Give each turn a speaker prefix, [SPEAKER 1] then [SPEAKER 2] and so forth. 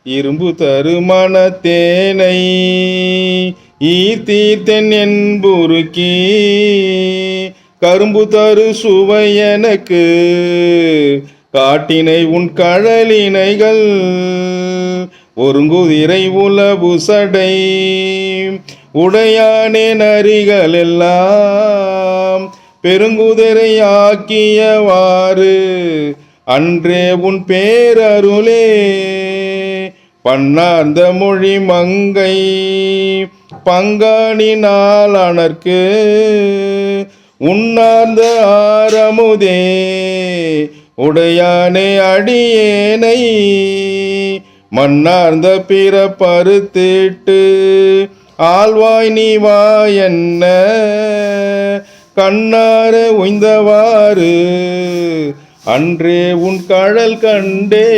[SPEAKER 1] இரும்பு தருமண தேனை ஈர்த்தீர்த்தன் என்புருக்கி கரும்பு தரு சுவை எனக்கு காட்டினை உன் கழலினைகள் ஒருங்குதிரை உலவு சடை உடையானே நரிகள் எல்லாம் பெருங்குதிரை ஆக்கியவாறு அன்றே உன் பேரருளே பன்னார்ந்த மொழி மங்கை பங்காணினால் அனர்க்கு உன்னார்ந்த ஆரமுதே உடையானே அடியேனை மன்னார்ந்த பிற பருத்திட்டு ஆழ்வாய் நீ வா என்ன கண்ணார உய்ந்தவாறு அன்றே உன் கழல் கண்டே.